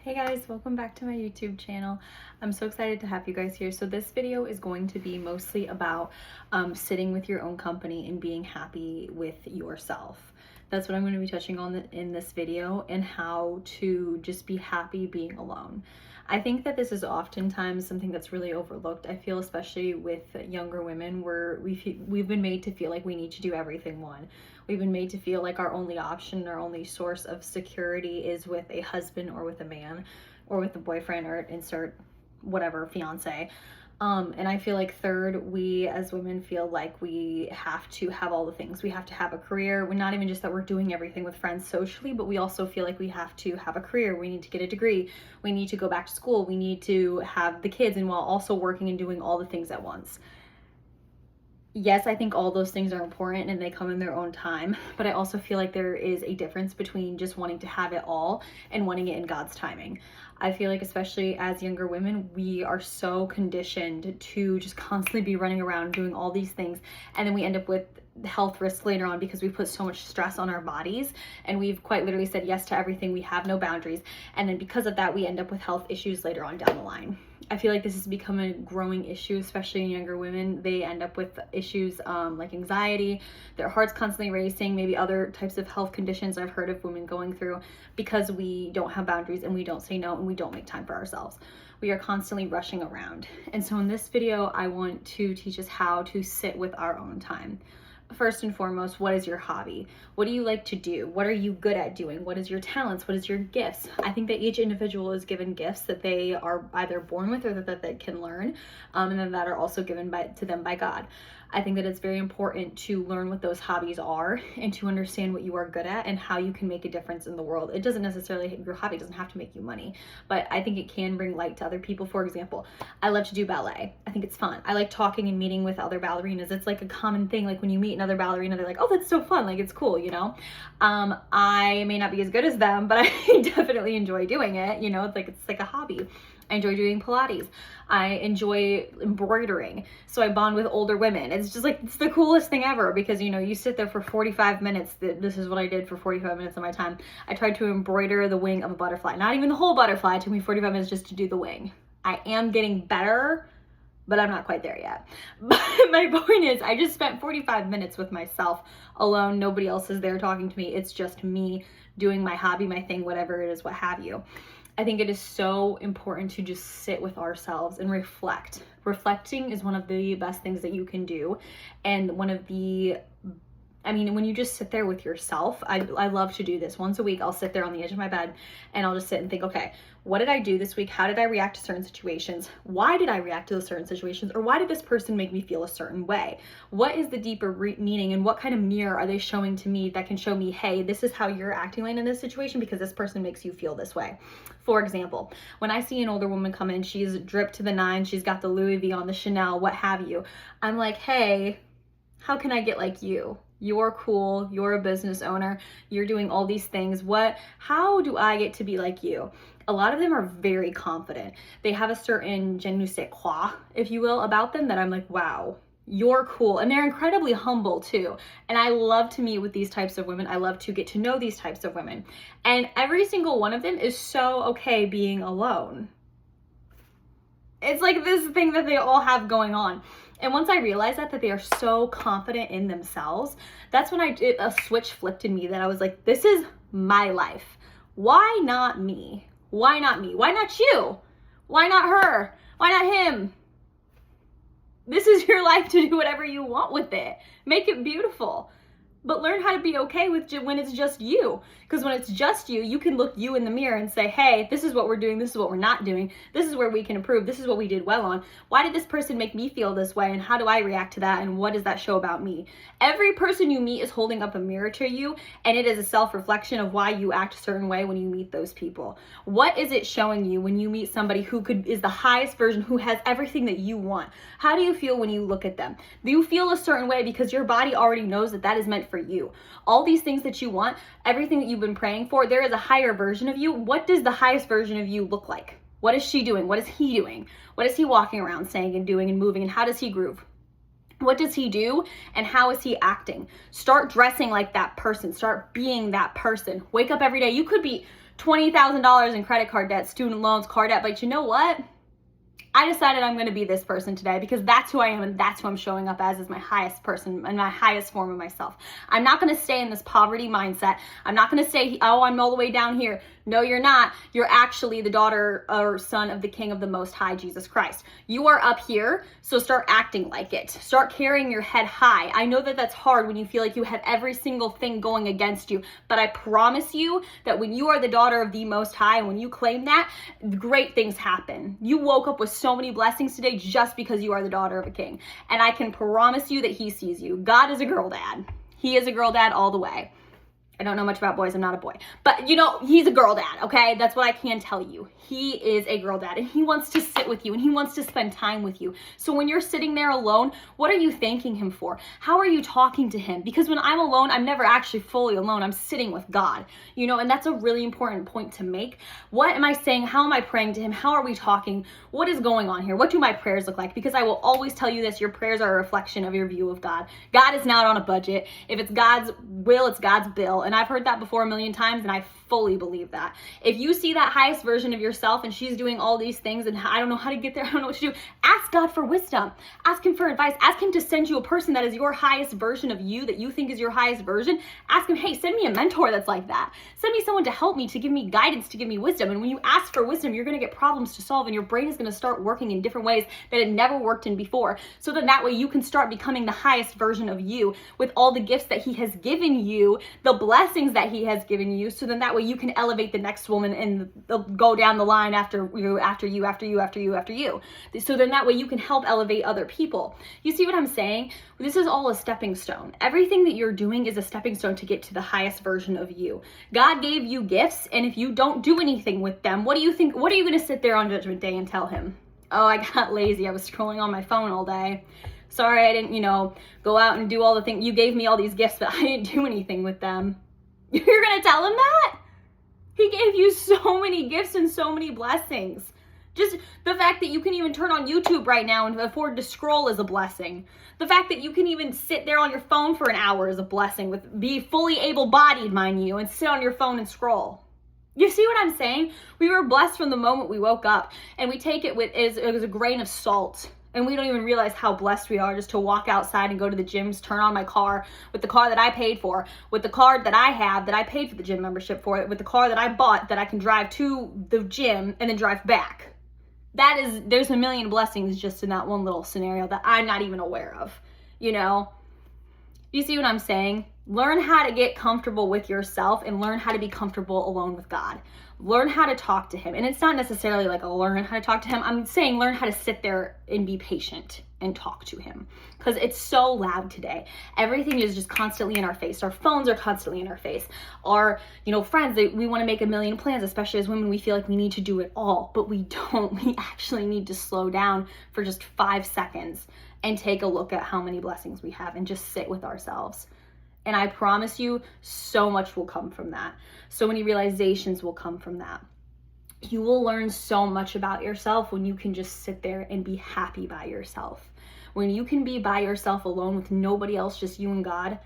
Hey guys, welcome back to my YouTube channel. I'm so excited to have you guys here. So this video is going to be mostly about sitting with your own company and being happy with yourself. That's what I'm going to be touching on in this video, and how to just be happy being alone. I think that this is oftentimes something that's really overlooked. I feel especially with younger women, where we've been made to feel like we need to do everything one. We've been made to feel like our only option, our only source of security is with a husband or with a man or with a boyfriend or insert whatever, fiance. And I feel like third, we as women feel like we have to have all the things. We have to have a career. We're not even just that we're doing everything with friends socially, but we also feel like we have to have a career. We need to get a degree. We need to go back to school. We need to have the kids, and while also working and doing all the things at once. Yes, I think all those things are important and they come in their own time, but I also feel like there is a difference between just wanting to have it all and wanting it in God's timing. I feel like, especially as younger women, we are so conditioned to just constantly be running around doing all these things, and then we end up with health risks later on because we put so much stress on our bodies, and we've quite literally said yes to everything. We have no boundaries, and then because of that, we end up with health issues later on down the line. I feel like this has become a growing issue, especially in younger women. They end up with issues like anxiety, their heart's constantly racing, maybe other types of health conditions I've heard of women going through, because we don't have boundaries and we don't say no and we don't make time for ourselves. We are constantly rushing around. And so in this video, I want to teach us how to sit with our own time. First and foremost, what is your hobby? What do you like to do? What are you good at doing? What is your talents? What is your gifts? I think that each individual is given gifts that they are either born with or that they can learn, and then that are also given to them by God. I think that it's very important to learn what those hobbies are and to understand what you are good at and how you can make a difference in the world. It doesn't necessarily, your hobby doesn't have to make you money, but I think it can bring light to other people. For example, I love to do ballet. I think it's fun. I like talking and meeting with other ballerinas. It's like a common thing. Like when you meet another ballerina, they're like, oh, that's so fun. Like it's cool, you know? I may not be as good as them, but I definitely enjoy doing it. You know, it's like a hobby. I enjoy doing Pilates. I enjoy embroidering. So I bond with older women. It's just like, it's the coolest thing ever, because, you know, you sit there for 45 minutes. This is what I did for 45 minutes of my time. I tried to embroider the wing of a butterfly. Not even the whole butterfly. It took me 45 minutes just to do the wing. I am getting better, but I'm not quite there yet. But my point is, I just spent 45 minutes with myself alone. Nobody else is there talking to me. It's just me doing my hobby, my thing, whatever it is, what have you. I think it is so important to just sit with ourselves and reflect. Reflecting is one of the best things that you can do. And when you just sit there with yourself, I love to do this. Once a week, I'll sit there on the edge of my bed and I'll just sit and think, okay, what did I do this week? How did I react to certain situations? Why did I react to those certain situations? Or why did this person make me feel a certain way? What is the deeper meaning, and what kind of mirror are they showing to me that can show me, hey, this is how you're acting in this situation because this person makes you feel this way. For example, when I see an older woman come in, she's dripped to the nines, she's got the Louis V on, the Chanel, what have you. I'm like, hey, how can I get like you? You're cool, you're a business owner, you're doing all these things. How do I get to be like you? A lot of them are very confident. They have a certain je ne sais quoi, if you will, about them that I'm like, wow, you're cool. And they're incredibly humble too. And I love to meet with these types of women. I love to get to know these types of women. And every single one of them is so okay being alone. It's like this thing that they all have going on. And once I realized that they are so confident in themselves, that's when a switch flipped in me, that I was like, this is my life. Why not me? Why not me? Why not you? Why not her? Why not him? This is your life to do whatever you want with it. Make it beautiful. But learn how to be okay with when it's just you. Because when it's just you, you can look you in the mirror and say, hey, this is what we're doing. This is what we're not doing. This is where we can improve. This is what we did well on. Why did this person make me feel this way? And how do I react to that? And what does that show about me? Every person you meet is holding up a mirror to you. And it is a self-reflection of why you act a certain way when you meet those people. What is it showing you when you meet somebody who is the highest version, who has everything that you want? How do you feel when you look at them? Do you feel a certain way because your body already knows that that is meant for you? All these things that you want, everything that you've been praying for, there is a higher version of you. What does the highest version of you look like? What is she doing? What is he doing? What is he walking around saying and doing and moving? And how does he groove? What does he do and how is he acting? Start dressing like that person. Start being that person. Wake up every day. You could be $20,000 in credit card debt, student loans, car debt. But you know what? I decided I'm going to be this person today because that's who I am and that's who I'm showing up as my highest person and my highest form of myself. I'm not going to stay in this poverty mindset. I'm not going to say, oh, I'm all the way down here. No, you're not. You're actually the daughter or son of the King of the Most High, Jesus Christ. You are up here, so start acting like it. Start carrying your head high. I know that that's hard when you feel like you have every single thing going against you, but I promise you that when you are the daughter of the Most High and when you claim that, great things happen. You woke up with so many blessings today just because you are the daughter of a king. And I can promise you that he sees you. God is a girl dad. He is a girl dad all the way. I don't know much about boys. I'm not a boy. But, you know, he's a girl dad, okay? That's what I can tell you. He is a girl dad, and he wants to sit with you, and he wants to spend time with you. So when you're sitting there alone, what are you thanking him for? How are you talking to him? Because when I'm alone, I'm never actually fully alone. I'm sitting with God, you know, and that's a really important point to make. What am I saying? How am I praying to him? How are we talking? What is going on here? What do my prayers look like? Because I will always tell you this, your prayers are a reflection of your view of God. God is not on a budget. If it's God's will, it's God's bill. And I've heard that before a million times, and I fully believe that. If you see that highest version of yourself and she's doing all these things and I don't know how to get there, I don't know what to do, ask God for wisdom. Ask him for advice. Ask him to send you a person that is your highest version of you, that you think is your highest version. Ask him, hey, send me a mentor that's like that. Send me someone to help me, to give me guidance, to give me wisdom. And when you ask for wisdom, you're going to get problems to solve, and your brain is going to start working in different ways that it never worked in before. So then that way you can start becoming the highest version of you with all the gifts that he has given you, the blessings that he has given you. So then that way you can elevate the next woman and go down the line after you. So then that way you can help elevate other people. You see what I'm saying? This is all a stepping stone. Everything that you're doing is a stepping stone to get to the highest version of you. God gave you gifts, and if you don't do anything with them, what do you think? What are you going to sit there on Judgment Day and tell him? Oh, I got lazy. I was scrolling on my phone all day. Sorry, I didn't, go out and do all the things. You gave me all these gifts, but I didn't do anything with them. You're going to tell him that? He gave you so many gifts and so many blessings. Just the fact that you can even turn on YouTube right now and afford to scroll is a blessing. The fact that you can even sit there on your phone for an hour is a blessing. Be fully able-bodied, mind you, and sit on your phone and scroll. You see what I'm saying? We were blessed from the moment we woke up, and we take it as a grain of salt. And we don't even realize how blessed we are just to walk outside and go to the gyms, turn on my car with the car that I paid for, with the card that I have that I paid for the gym membership for, with the car that I bought that I can drive to the gym and then drive back. There's a million blessings just in that one little scenario that I'm not even aware of, You see what I'm saying? Learn how to get comfortable with yourself and learn how to be comfortable alone with God. Learn how to talk to him. And it's not necessarily like learn how to talk to him. I'm saying learn how to sit there and be patient and talk to him, because it's so loud today. Everything is just constantly in our face. Our phones are constantly in our face. Our, friends, we want to make a million plans, especially as women. We feel like we need to do it all, but we don't. We actually need to slow down for just 5 seconds and take a look at how many blessings we have and just sit with ourselves. And I promise you, so much will come from that. So many realizations will come from that. You will learn so much about yourself when you can just sit there and be happy by yourself. When you can be by yourself alone with nobody else, just you and God,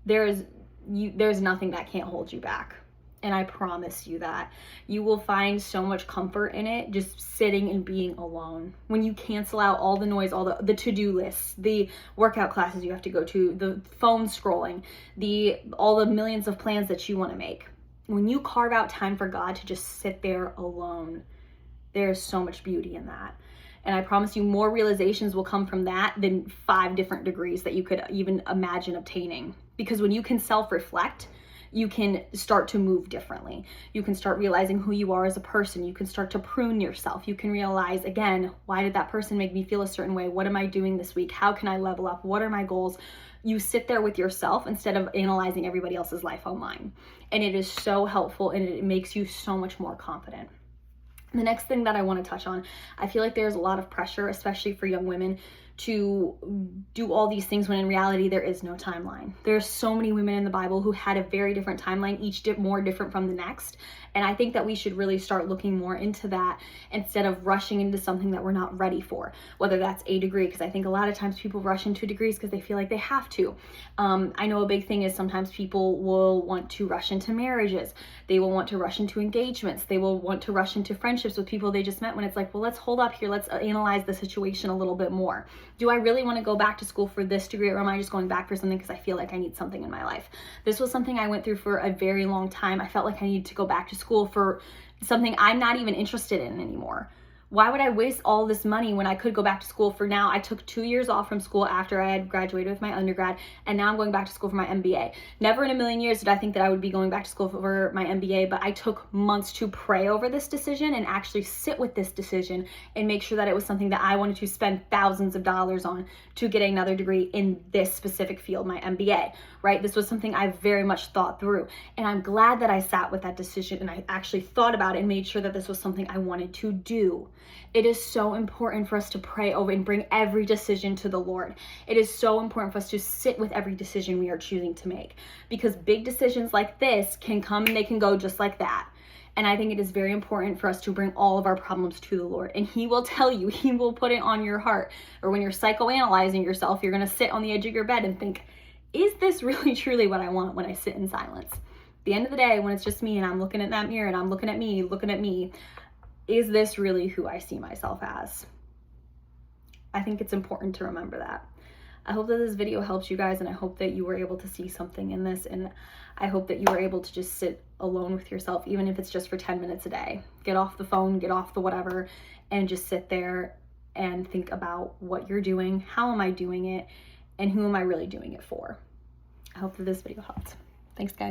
there's nothing that can't hold you back. And I promise you that. You will find so much comfort in it, just sitting and being alone. When you cancel out all the noise, all the to-do lists, the workout classes you have to go to, the phone scrolling, all the millions of plans that you want to make. When you carve out time for God to just sit there alone, there's so much beauty in that. And I promise you, more realizations will come from that than 5 different degrees that you could even imagine obtaining. Because when you can self-reflect, you can start to move differently. You can start realizing who you are as a person. You can start to prune yourself. You can realize, again, why did that person make me feel a certain way? What am I doing this week? How can I level up? What are my goals? You sit there with yourself instead of analyzing everybody else's life online. And it is so helpful, and it makes you so much more confident. The next thing that I want to touch on, I feel like there's a lot of pressure, especially for young women, to do all these things when in reality there is no timeline. There's so many women in the Bible who had a very different timeline, each more different from the next. And I think that we should really start looking more into that instead of rushing into something that we're not ready for, whether that's a degree, because I think a lot of times people rush into degrees because they feel like they have to. I know a big thing is sometimes people will want to rush into marriages. They will want to rush into engagements. They will want to rush into friendships with people they just met, when it's like, well, let's hold up here. Let's analyze the situation a little bit more. Do I really want to go back to school for this degree, or am I just going back for something because I feel like I need something in my life? This was something I went through for a very long time. I felt like I needed to go back to school for something I'm not even interested in anymore. Why would I waste all this money when I could go back to school for now? I took 2 years off from school after I had graduated with my undergrad, and now I'm going back to school for my MBA. Never in a million years did I think that I would be going back to school for my MBA, but I took months to pray over this decision and actually sit with this decision and make sure that it was something that I wanted to spend thousands of dollars on to get another degree in this specific field, my MBA, right? This was something I very much thought through, and I'm glad that I sat with that decision and I actually thought about it and made sure that this was something I wanted to do. It is so important for us to pray over and bring every decision to the Lord. It is so important for us to sit with every decision we are choosing to make, because big decisions like this can come and they can go just like that. And I think it is very important for us to bring all of our problems to the Lord, and He will tell you, He will put it on your heart. Or when you're psychoanalyzing yourself, you're going to sit on the edge of your bed and think, is this really truly what I want when I sit in silence? At the end of the day, when it's just me and I'm looking at that mirror and I'm looking at me, is this really who I see myself as? I think it's important to remember that. I hope that this video helps you guys, and I hope that you were able to see something in this, and I hope that you were able to just sit alone with yourself, even if it's just for 10 minutes a day. Get off the phone, get off the whatever, and just sit there and think about what you're doing, how am I doing it, and who am I really doing it for? I hope that this video helped. Thanks, guys.